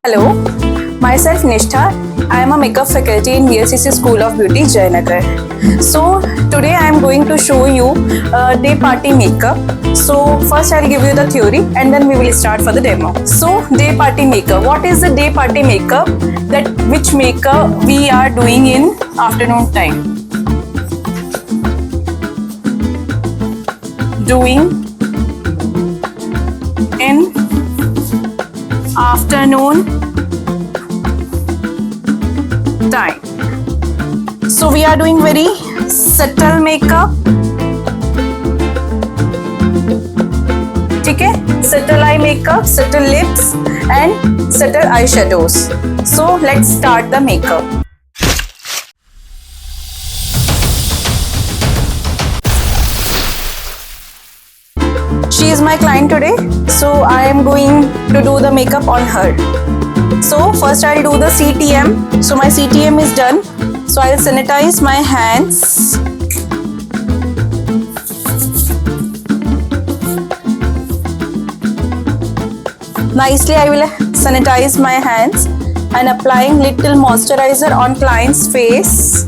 Hello, myself Nishtha. I am a makeup faculty in VLCC School of Beauty, Jayanagar. So today I am going to show you day party makeup. So first I'll give you the theory and then we will start for the demo. So day party makeup. What is the day party makeup? That which makeup we are doing in afternoon time. Doing in afternoon time. So we are doing very subtle makeup. ठीक है, subtle eye makeup, subtle lips and subtle eyeshadows. So let's start the makeup. She is my client today, so I am going to do the makeup on her. So first I'll do the CTM. So my CTM is done. So I'll sanitize my hands. Nicely I will sanitize my hands and applying little moisturizer on client's face.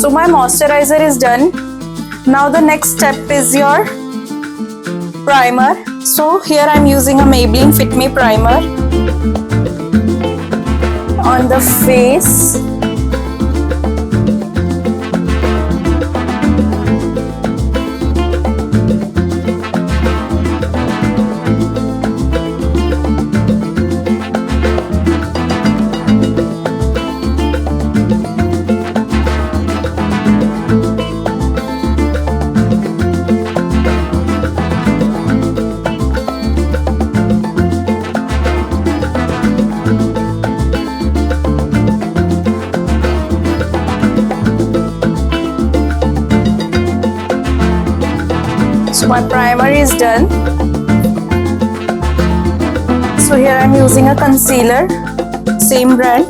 So my moisturizer is done. Now the next step is your primer. So here I am using a Maybelline Fit Me primer on the face. So my primer is done. So here I am using a concealer, same brand.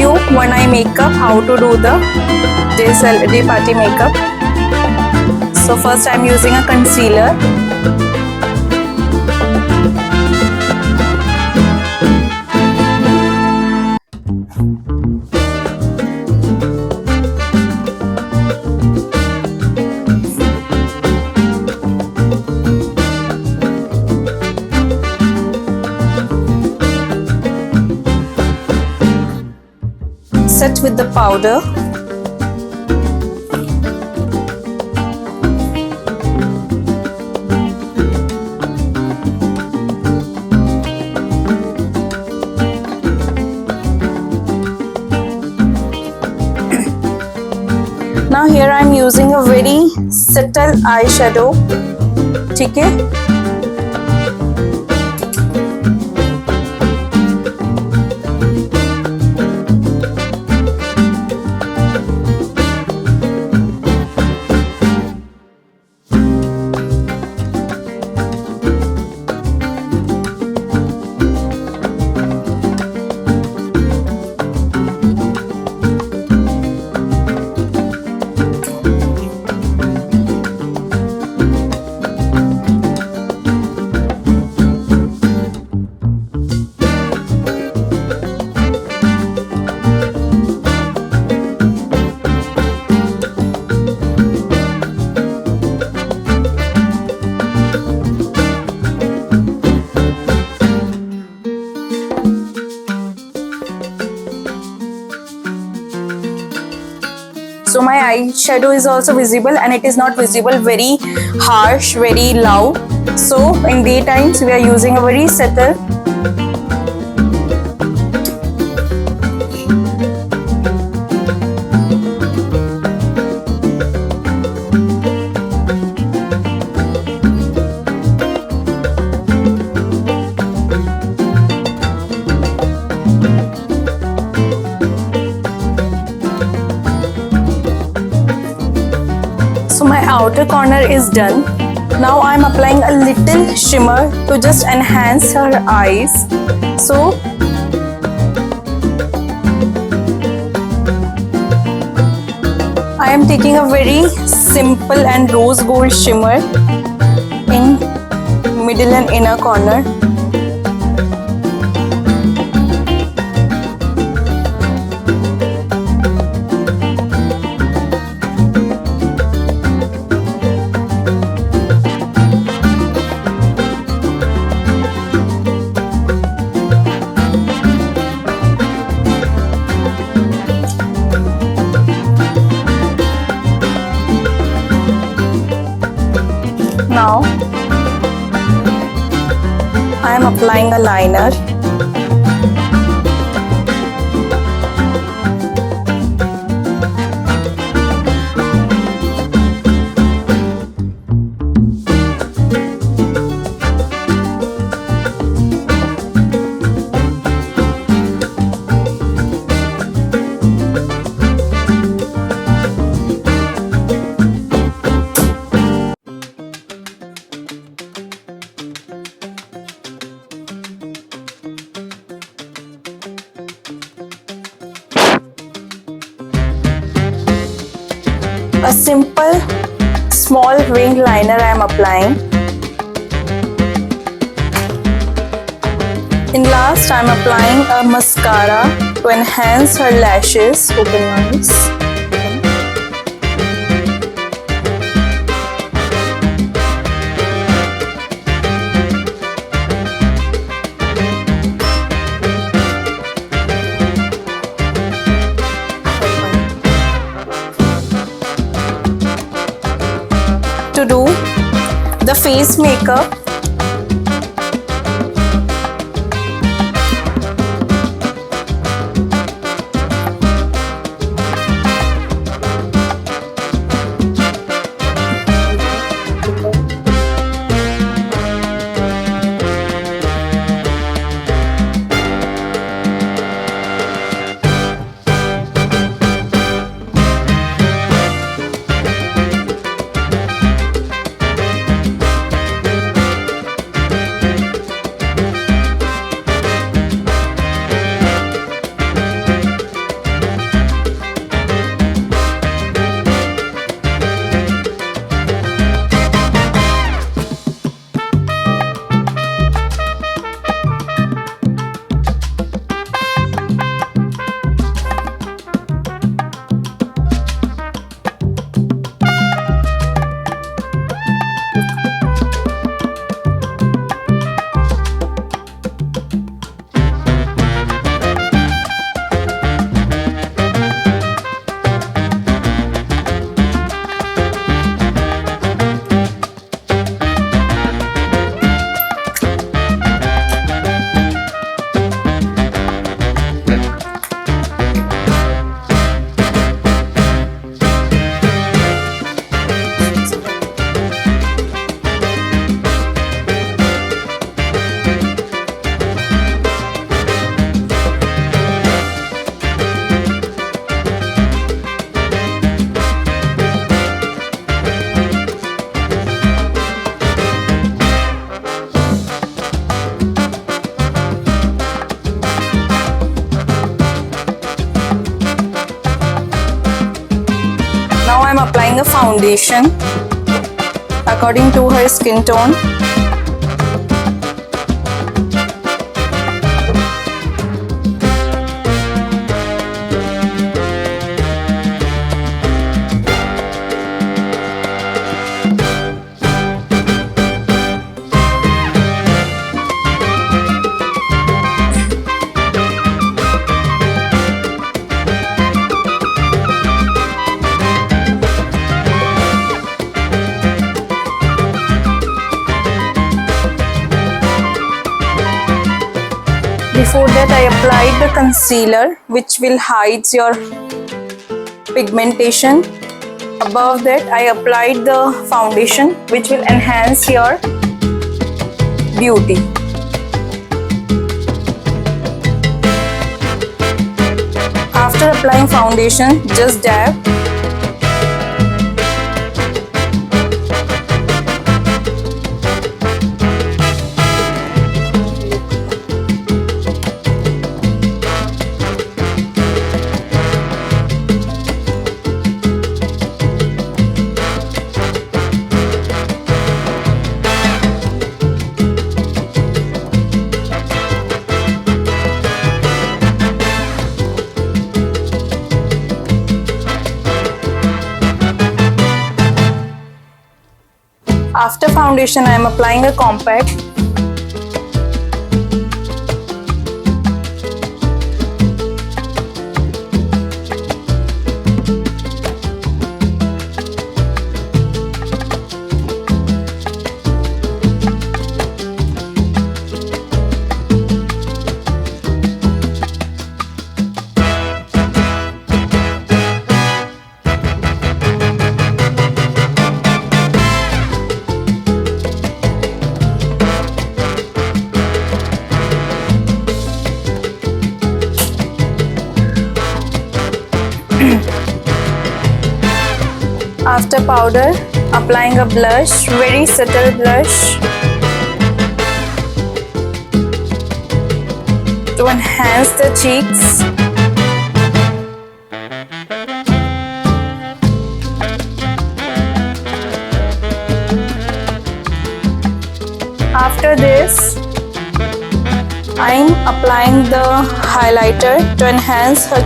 You one eye makeup, how to do the day party makeup. So first I am using a concealer. Set with the powder. Now here I am using a very subtle eyeshadow. ठीक है? eyeshadow is also visible, and it is not visible very harsh, very loud. So in daytimes we are using a very subtle. So my outer corner is done. Now I am applying a little shimmer to just enhance her eyes. So I am taking a very simple and rose gold shimmer in middle and inner corner. Now I am applying a liner. A simple small wing liner I am applying. In last I am applying a mascara to enhance her lashes. Open ones. To do the face makeup, I'm applying a foundation according to her skin tone. Before that, I applied the concealer, which will hide your pigmentation. Above that, I applied the foundation, which will enhance your beauty. After applying foundation, just dab. After foundation, I am applying a compact. After powder, applying a blush, very subtle blush to enhance the cheeks. After this, I'm applying the highlighter to enhance her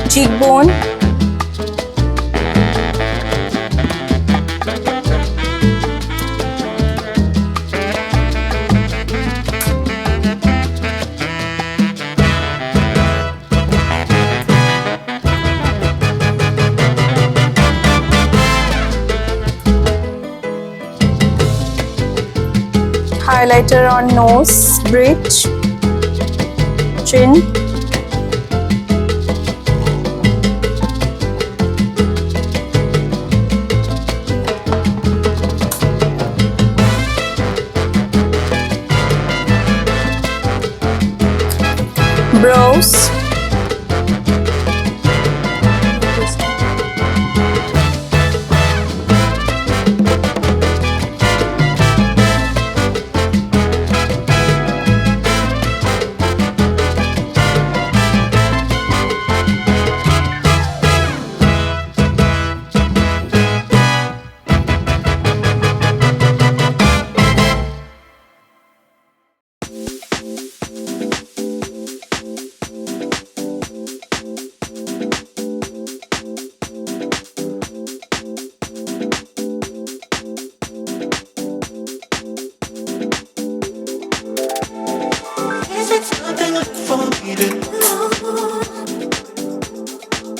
cheekbone. Highlighter on nose, bridge, chin. Brows.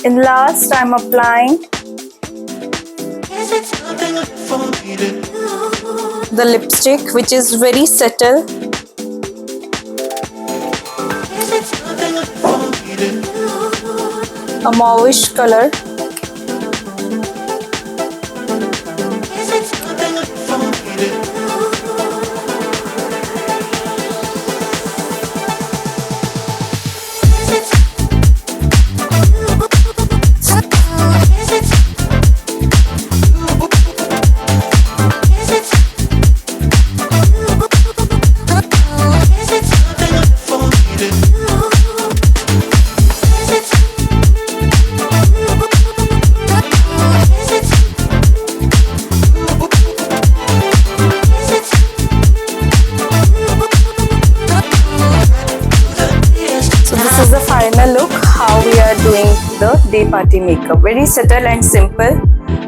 In last, I'm applying the lipstick, which is very subtle. A mauvish color. Final look how we are doing the day party makeup. Very subtle and simple,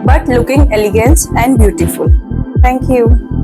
but looking elegant and beautiful. Thank you.